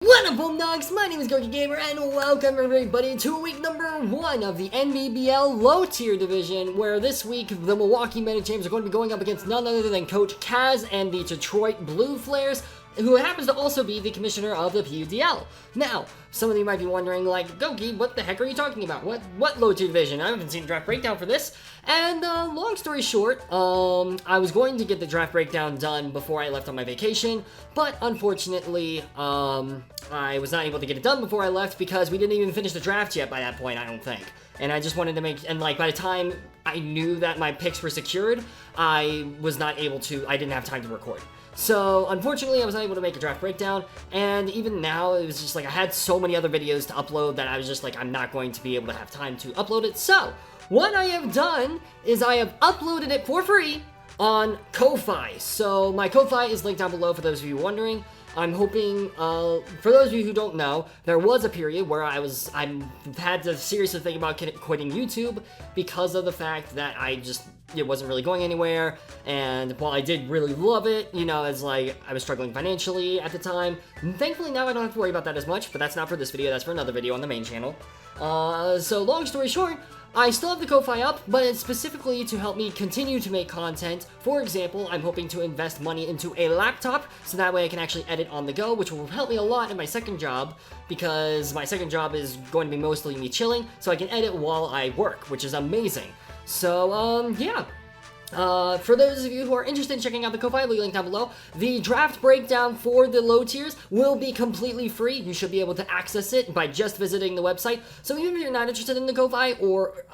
What up, Homedawgs? My name is Gokey Gamer, and welcome everybody to week number 1 of the NBBL low-tier division, where this week the Milwaukee Medichams are going to be going up against none other than Coach Kaz and the Detroit Blue Flares, who happens to also be the commissioner of the PUDL. Now, some of you might be wondering, like, Gokey, what the heck are you talking about? What low-tier division? I haven't seen a draft breakdown for this. And, long story short, I was going to get the draft breakdown done before I left on my vacation, but unfortunately, I was not able to get it done before I left because we didn't even finish the draft yet by that point, I don't think. And I just wanted to make, and like, by the time I knew that my picks were secured, I didn't have time to record. So, unfortunately, I was not able to make a draft breakdown, and even now, it was just like, I had so many other videos to upload that I was just like, I'm not going to be able to have time to upload it. So, what I have done is I have uploaded it for free on Ko-Fi. So, my Ko-Fi is linked down below for those of you wondering. I'm hoping, for those of you who don't know, there was a period where I had to seriously think about quitting YouTube because of the fact that it wasn't really going anywhere, and while I did really love it, you know, it's like, I was struggling financially at the time. And thankfully now I don't have to worry about that as much, but that's not for this video, that's for another video on the main channel. So long story short, I still have the Ko-Fi up, but it's specifically to help me continue to make content. For example, I'm hoping to invest money into a laptop, so that way I can actually edit on the go, which will help me a lot in my second job, because my second job is going to be mostly me chilling, so I can edit while I work, which is amazing. So, yeah. For those of you who are interested in checking out the Ko-Fi, link down below. The draft breakdown for the low tiers will be completely free. You should be able to access it by just visiting the website. So even if you're not interested in the Ko-Fi, or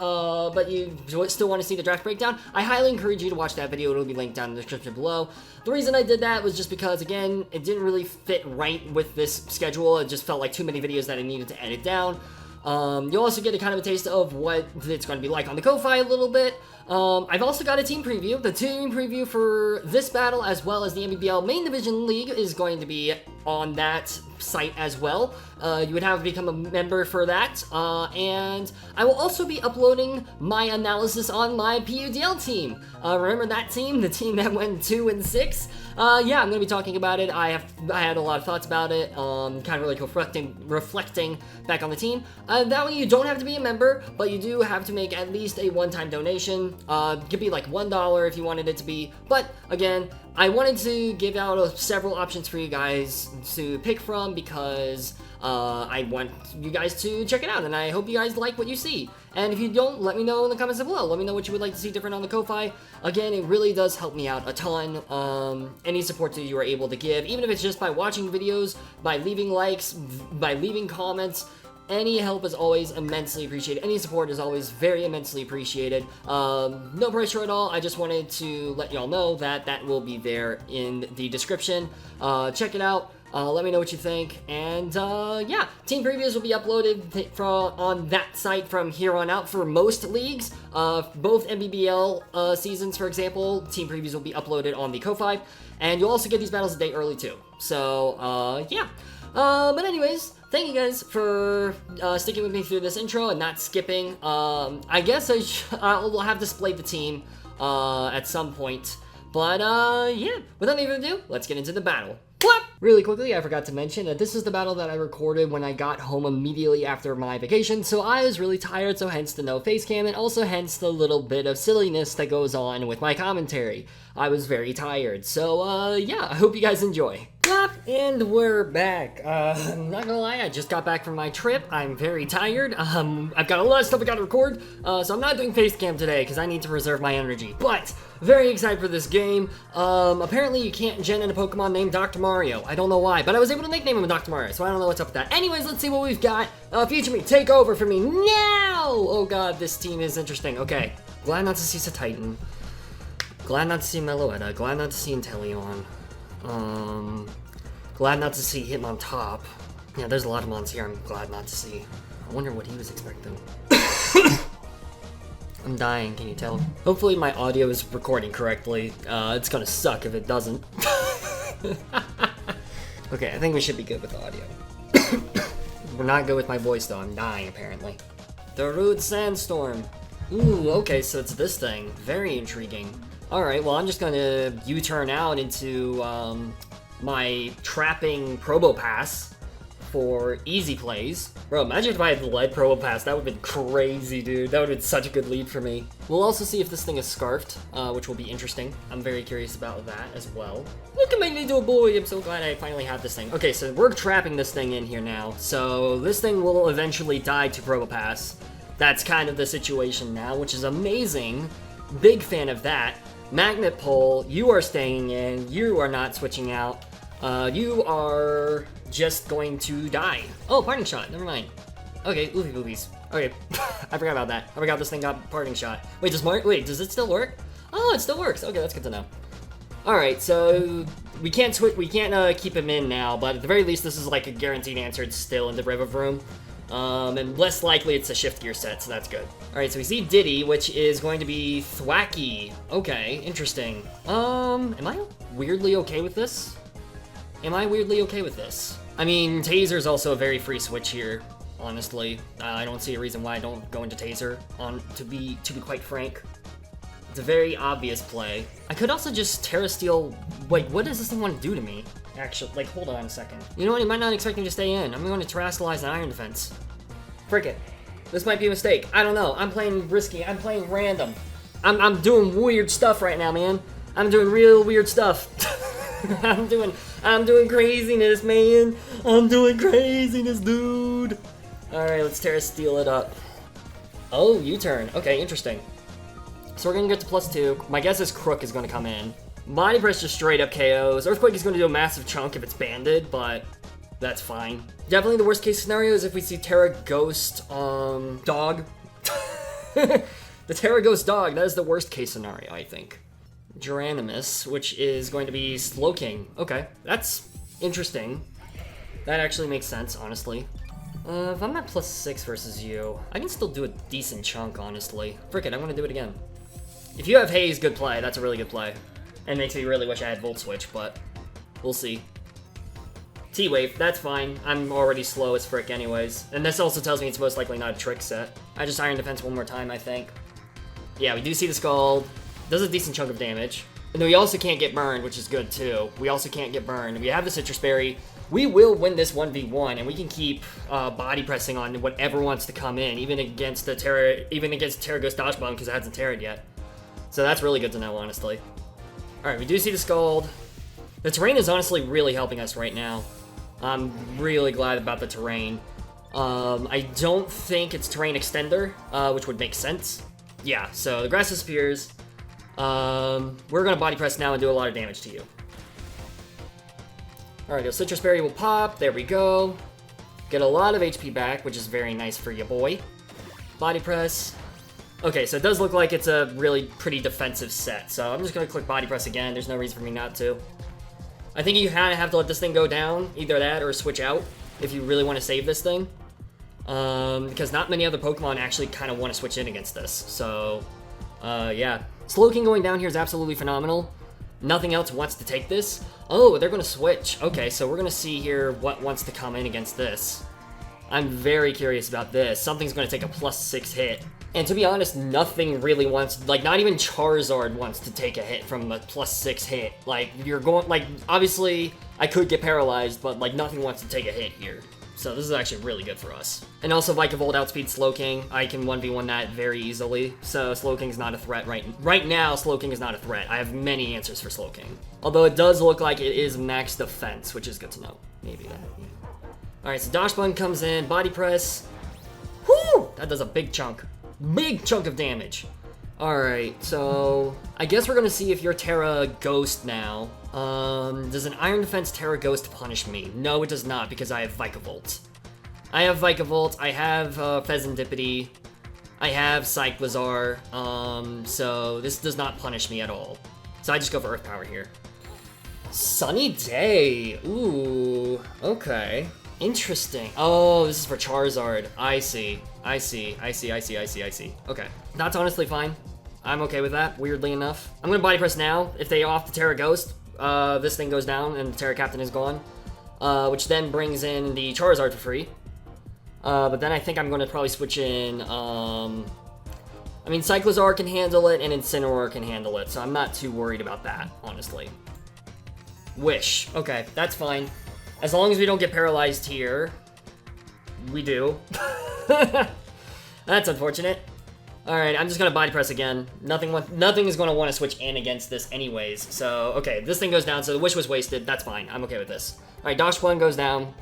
but you still want to see the draft breakdown, I highly encourage you to watch that video. It'll be linked down in the description below. The reason I did that was just because, again, it didn't really fit right with this schedule. It just felt like too many videos that I needed to edit down. You'll also get a kind of a taste of what it's going to be like on the Ko-Fi a little bit. I've also got a team preview. The team preview for this battle, as well as the NBBL Main Division League, is going to be on that site as well. You would have to become a member for that, and I will also be uploading my analysis on my PUDL team. Remember that team? The team that went 2-6? Yeah, I'm going to be talking about it. I had a lot of thoughts about it, kind of like reflecting back on the team. That way you don't have to be a member, but you do have to make at least a one-time donation. It could be like $1 if you wanted it to be, but again, I wanted to give out several options for you guys to pick from because I want you guys to check it out, and I hope you guys like what you see. And if you don't, let me know in the comments below. Let me know what you would like to see different on the Ko-Fi. Again, it really does help me out a ton. Any support that you are able to give, even if it's just by watching videos, by leaving likes, by leaving comments, any help is always immensely appreciated. Any support is always very immensely appreciated. No pressure at all. I just wanted to let y'all know that that will be there in the description. Check it out. Let me know what you think. And yeah, team previews will be uploaded on that site from here on out for most leagues. Both NBBL seasons, for example, team previews will be uploaded on the Ko-Fi. And you'll also get these battles a day early too. So, yeah. But anyways, thank you guys for sticking with me through this intro and not skipping. I guess I'll have displayed the team at some point. But yeah, without any further ado, let's get into the battle. What? Really quickly, I forgot to mention that this is the battle that I recorded when I got home immediately after my vacation, so I was really tired, so hence the no face cam, and also hence the little bit of silliness that goes on with my commentary. I was very tired, so yeah, I hope you guys enjoy. And we're back. I'm not gonna lie, I just got back from my trip. I'm very tired. I've got a lot of stuff I gotta record, so I'm not doing face cam today because I need to preserve my energy. But very excited for this game. Apparently you can't gen in a Pokemon named Dr. Mario. I don't know why, but I was able to nickname him Dr. Mario, so I don't know what's up with that. Anyways, let's see what we've got. Future me, take over for me now! Oh god, this team is interesting. Okay, glad not to see Titan. Glad not to see Meloetta. Glad not to see Inteleon. Glad not to see him on top. Yeah, there's a lot of mons here I'm glad not to see. I wonder what he was expecting. I'm dying, can you tell? Hopefully my audio is recording correctly. It's gonna suck if it doesn't. Okay, I think we should be good with the audio. We're not good with my voice though, I'm dying apparently. The Rude Sandstorm. Ooh, okay, so it's this thing. Very intriguing. Alright, well I'm just gonna U-turn out into, my trapping Probopass. for easy plays. Bro, imagine if I had led Probopass. That would have been crazy, dude. That would have been such a good lead for me. We'll also see if this thing is scarfed, which will be interesting. I'm very curious about that as well. Look at me into a boy. I'm so glad I finally have this thing. Okay, so we're trapping this thing in here now. So this thing will eventually die to Probopass. That's kind of the situation now, which is amazing. Big fan of that. Magnet Pole, you are staying in. You are not switching out. You are just going to die. Oh, parting shot. Never mind. Okay, oofy boobies. Okay, I forgot about that. I forgot this thing got parting shot. Wait, does it still work? Oh, it still works. Okay, that's good to know. All right, so we can't keep him in now, but at the very least, this is like a guaranteed answer. It's still in the River Room. And less likely it's a shift gear set, so that's good. All right, so we see Diddy, which is going to be Thwacky. Okay, interesting. Am I weirdly okay with this? I mean, Taser's also a very free switch here, honestly. I don't see a reason why I don't go into Taser, to be quite frank. It's a very obvious play. I could also just Terra Steel. Wait, what does this thing want to do to me? Actually, like, hold on a second. You know what? He might not expect me to stay in. I'm going to Terrastallize an Iron Defense. Frick it. This might be a mistake. I don't know. I'm playing risky. I'm playing random. I'm doing weird stuff right now, man. I'm doing real weird stuff. I'm doing craziness, man. I'm doing craziness, dude. All right, let's Terra Steel it up. Oh, U-turn. Okay, interesting. So we're gonna get to +2. My guess is Crook is gonna come in. Body Press just straight up KOs. Earthquake is gonna do a massive chunk if it's banded, but that's fine. Definitely the worst case scenario is if we see Terra Ghost, Dog. The Terra Ghost Dog, that is the worst case scenario, I think. Geranimus, which is going to be Slowking. Okay, that's interesting. That actually makes sense, honestly. If I'm at +6 versus you, I can still do a decent chunk, honestly. Frick it, I'm gonna do it again. If you have Haze, good play. That's a really good play. And makes me really wish I had Volt Switch, but we'll see. T-Wave, that's fine. I'm already slow as frick anyways. And this also tells me it's most likely not a trick set. I just Iron Defense one more time, I think. Yeah, we do see the Scald. Does a decent chunk of damage. And then we also can't get burned, which is good too. We also can't get burned. We have the Citrus Berry. We will win this 1v1, and we can keep body pressing on whatever wants to come in, even against Terra Ghost Dodge Bomb, because it hasn't terra'd yet. So that's really good to know, honestly. Alright, we do see the Scald. The terrain is honestly really helping us right now. I'm really glad about the terrain. I don't think it's terrain extender, which would make sense. Yeah, so the grass disappears. We're gonna body press now and do a lot of damage to you. Alright, the Citrus Berry will pop. There we go. Get a lot of HP back, which is very nice for you, boy. Body press. Okay, so it does look like it's a really pretty defensive set, so I'm just gonna click body press again. There's no reason for me not to. I think you kind of have to let this thing go down, either that or switch out, if you really want to save this thing. Because not many other Pokemon actually kind of want to switch in against this, so, yeah. Slowking going down here is absolutely phenomenal. Nothing else wants to take this. Oh, they're going to switch. Okay, so we're going to see here what wants to come in against this. I'm very curious about this. Something's going to take a +6 hit. And to be honest, nothing really wants, like, not even Charizard wants to take a hit from a +6 hit. Like, you're going, like, obviously, I could get paralyzed, but, like, nothing wants to take a hit here. So this is actually really good for us. And also, Vikavolt outspeed Slowking. I can 1v1 that very easily. So Slowking's not a threat right now. Slowking is not a threat. I have many answers for Slowking. Although it does look like it is max defense, which is good to know. Maybe that. Alright, so Dash Bun comes in. Body Press. Whoo! That does a big chunk. Big chunk of damage. Alright, so I guess we're gonna see if you're Terra Ghost now. Does an Iron Defense Terra Ghost punish me? No, it does not, because I have Vikavolt. I have Pheasantipity. I have Cyclizar. So this does not punish me at all. So I just go for Earth Power here. Sunny Day. Ooh, okay. Interesting. Oh, this is for Charizard. I see. Okay. That's honestly fine. I'm okay with that, weirdly enough. I'm gonna body press now. If they off the Terra Ghost, this thing goes down and the Terra Captain is gone. Which then brings in the Charizard for free. But then I think I'm gonna probably switch in, I mean, Cyclizar can handle it and Incineroar can handle it, so I'm not too worried about that, honestly. Wish. Okay, that's fine. As long as we don't get paralyzed here, we do. That's unfortunate. Alright, I'm just gonna body press again. Nothing is gonna want to switch in against this anyways. So, okay, this thing goes down, so the wish was wasted. That's fine. I'm okay with this. Alright, Dachshund goes down.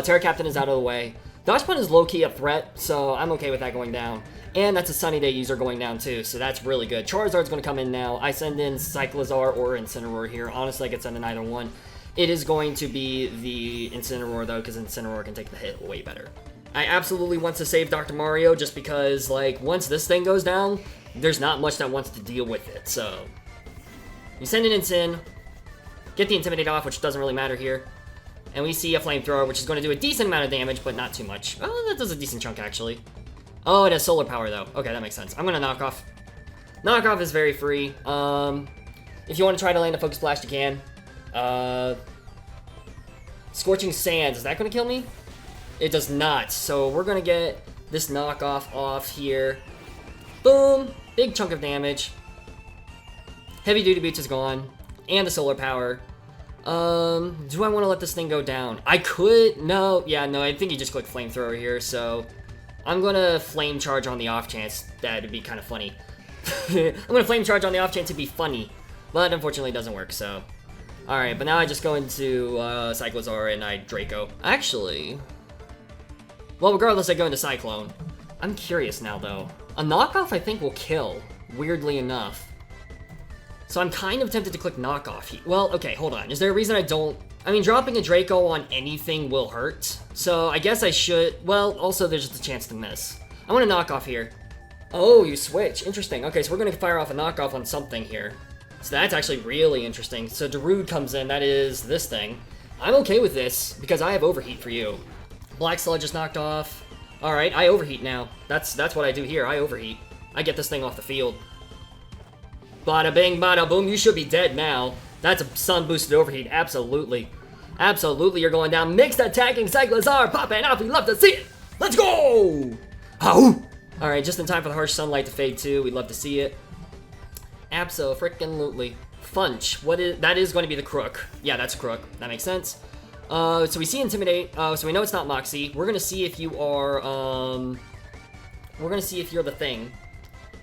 Terra Captain is out of the way. Dachshund is low-key a threat, so I'm okay with that going down. And that's a Sunny Day user going down too, so that's really good. Charizard's gonna come in now. I send in Cyclizar or Incineroar here. Honestly, I could send in either one. It is going to be the Incineroar though, because Incineroar can take the hit way better. I absolutely want to save Dr. Mario just because, like, once this thing goes down, there's not much that wants to deal with it, so. You send an Incin, get the Intimidate off, which doesn't really matter here. And we see a Flamethrower, which is going to do a decent amount of damage, but not too much. Oh, that does a decent chunk, actually. Oh, it has Solar Power, though. Okay, that makes sense. I'm going to Knock Off. Knock Off is very free. If you want to try to land a Focus Blast, you can. Scorching Sands, is that going to kill me? It does not, so we're gonna get this knockoff off here. Boom! Big chunk of damage. Heavy Duty Boots is gone. And the Solar Power. Do I want to let this thing go down? I could, no, yeah, no, I think you just click Flamethrower here, so I'm gonna Flame Charge on the off chance that it'd be kind of funny. I'm gonna Flame Charge on the off chance it'd be funny, but unfortunately it doesn't work, so. Alright, but now I just go into Cyclizar and I Draco. Actually, well, regardless, I go into Cyclone. I'm curious now, though. A knockoff, I think, will kill, weirdly enough. So I'm kind of tempted to click knockoff. Well, okay, hold on. Is there a reason I don't? I mean, dropping a Draco on anything will hurt. So I guess I should. Well, also, there's just a chance to miss. I want to knock off here. Oh, you switch. Interesting. Okay, so we're going to fire off a knockoff on something here. So that's actually really interesting. So Darude comes in. That is this thing. I'm okay with this because I have Overheat for you. Black Sludge is knocked off. Alright, I Overheat now. That's what I do here. I Overheat. I get this thing off the field. Bada bing, bada boom. You should be dead now. That's a Sun boosted Overheat. Absolutely. Absolutely, you're going down. Mixed attacking Cyclizar popping off. We love to see it. Let's go! Oh! Alright, just in time for the Harsh Sunlight to fade too. We'd love to see it. Abso-frickin-lutely. Funch. That is going to be the Crook. Yeah, that's Crook. That makes sense. So we see Intimidate, so we know it's not Moxie. We're gonna see if you are, we're gonna see if you're the thing.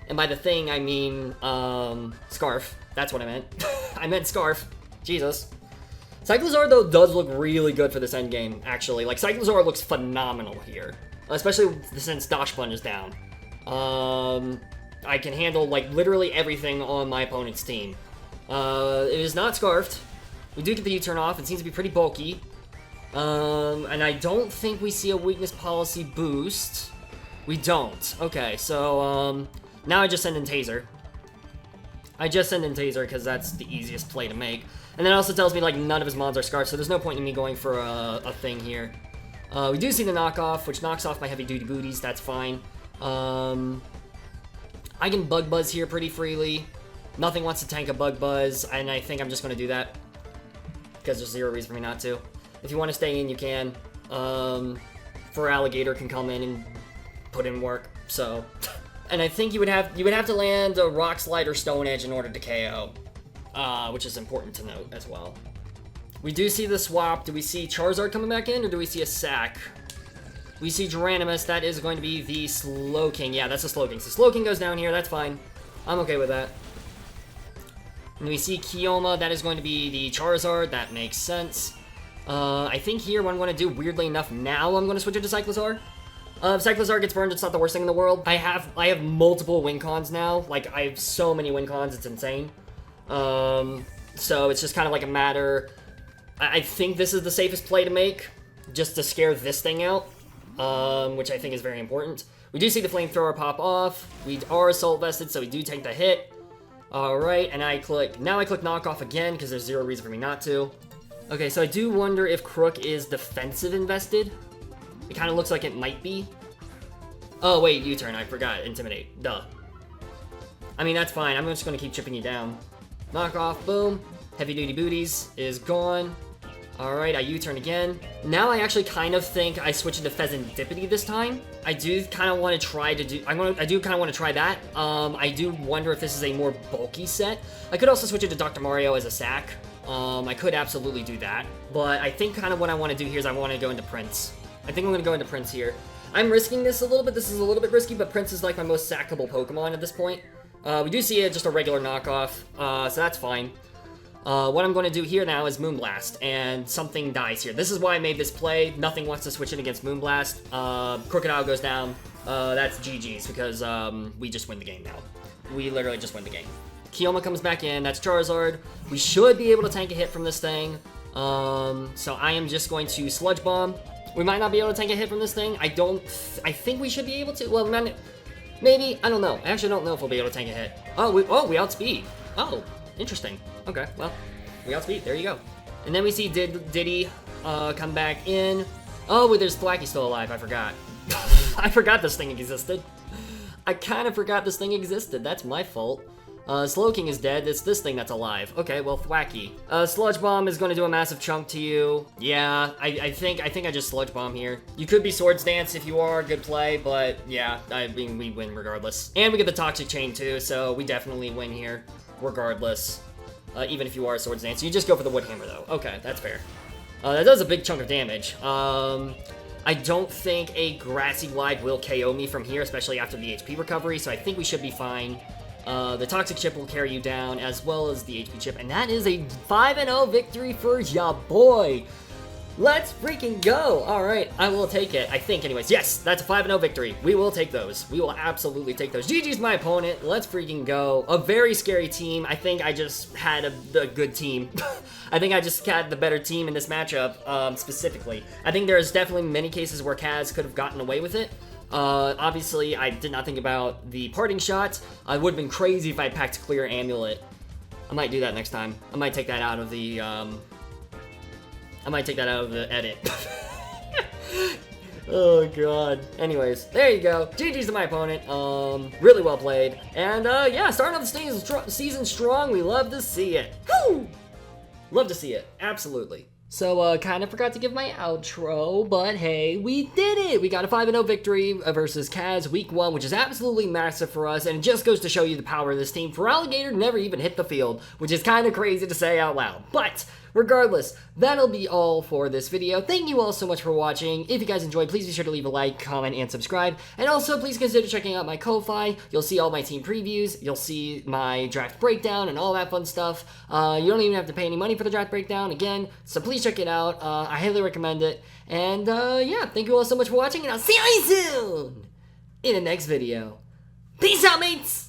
And by the thing, I mean, Scarf. That's what I meant. I meant Scarf. Jesus. Cyclizar, though, does look really good for this endgame, actually. Like, Cyclizar looks phenomenal here. Especially since Dachshund is down. I can handle, like, literally everything on my opponent's team. It is not Scarfed. We do get the U-turn off. It seems to be pretty bulky. And I don't think we see a weakness policy boost. We don't. Okay, so, now I just send in Taser. I just send in Taser because that's the easiest play to make. And then it also tells me, like, none of his mons are Scarfed, so there's no point in me going for a thing here. We do see the knockoff, which knocks off my Heavy Duty Booties. That's fine. I can Bug Buzz here pretty freely. Nothing wants to tank a Bug Buzz, and I think I'm just going to do that. Because there's zero reason for me not to. If you want to stay in, you can. For Alligator can come in and put in work, so. And I think you would have to land a Rock Slide or Stone Edge in order to KO. Which is important to note as well. We do see the swap. Do we see Charizard coming back in, or do we see a Sack? We see Duranimus. That is going to be the Slowking. Yeah, that's a Slowking. So Slowking goes down here. That's fine. I'm okay with that. And we see Kioma. That is going to be the Charizard. That makes sense. I think here what I'm going to do, weirdly enough, now I'm going to switch it to Cyclizar. If Cyclizar gets burned, it's not the worst thing in the world. I have multiple win cons now. Like, I have so many win cons. It's insane. So it's just kind of like a matter. I think this is the safest play to make, just to scare this thing out, which I think is very important. We do see the Flamethrower pop off. We are Assault Vested, so we do take the hit. Alright, and now I click Knockoff again, because there's zero reason for me not to. Okay, so I do wonder if Crook is defensive invested. It kind of looks like it might be. Oh, wait, U-turn, I forgot. Intimidate, duh. I mean, that's fine. I'm just going to keep chipping you down. Knockoff, boom. Heavy Duty Booties is gone. Alright, I U-turn again. Now I actually kind of think I switch into Pheasantipity this time. I do kind of want to try to do... I do kind of want to try that. I do wonder if this is a more bulky set. I could also switch it to Dr. Mario as a sack. I could absolutely do that. But I think kind of what I want to do here is I want to go into Prince. I think I'm going to go into Prince here. I'm risking this a little bit. This is a little bit risky, but Prince is like my most sackable Pokemon at this point. We do see it, just a regular knockoff, so that's fine. What I'm going to do here now is Moonblast, and something dies here. This is why I made this play. Nothing wants to switch in against Moonblast. Crocodile goes down. That's GG's, because we just win the game now. We literally just win the game. Kioma comes back in. That's Charizard. We should be able to tank a hit from this thing. So I am just going to Sludge Bomb. We might not be able to tank a hit from this thing. I think we should be able to. Well, maybe. I don't know. I actually don't know if we'll be able to tank a hit. Oh, we outspeed. Oh, interesting. Okay, well, we outspeed. There you go. And then we see Diddy come back in. Oh, wait, there's Thwacky still alive. I forgot. I forgot this thing existed. I kind of forgot this thing existed. That's my fault. Slowking is dead. It's this thing that's alive. Okay, well, Thwacky. Sludge Bomb is going to do a massive chunk to you. Yeah, I think I just Sludge Bomb here. You could be Swords Dance if you are. Good play, but yeah, I mean, we win regardless. And we get the Toxic Chain too, so we definitely win here regardless. Even if you are a Swords Dance. You just go for the Wood Hammer though. Okay, that's fair. That does a big chunk of damage. I don't think a Grassy Glide will KO me from here, especially after the HP recovery, so I think we should be fine. The Toxic Chip will carry you down, as well as the HP Chip, and that is a 5-0 victory for ya boy! Let's freaking go! Alright, I will take it, I think anyways. Yes, that's a 5-0 victory. We will take those. We will absolutely take those. GG's my opponent. Let's freaking go. A very scary team. I think I just had a good team. I think I just had the better team in this matchup, specifically. I think there's definitely many cases where Kaz could have gotten away with it. Obviously, I did not think about the parting shot. I would have been crazy if I packed Clear Amulet. I might do that next time. I might take that out of the, edit. Oh, God. Anyways, there you go. GG's to my opponent. Really well played. And, yeah, starting off the season strong. We love to see it. Woo! Love to see it. Absolutely. So, kind of forgot to give my outro, but hey, we did it! We got a 5-0 victory versus Kaz week 1, which is absolutely massive for us, and it just goes to show you the power of this team. For Alligator never even hit the field, which is kind of crazy to say out loud. But, regardless, that'll be all for this video. Thank you all so much for watching. If you guys enjoyed, please be sure to leave a like, comment, and subscribe. And also, please consider checking out my Ko-Fi. You'll see all my team previews. You'll see my draft breakdown and all that fun stuff. You don't even have to pay any money for the draft breakdown, again, so please check it out. I highly recommend it. And, yeah, thank you all so much for watching, and I'll see you soon in the next video. Peace out, mates!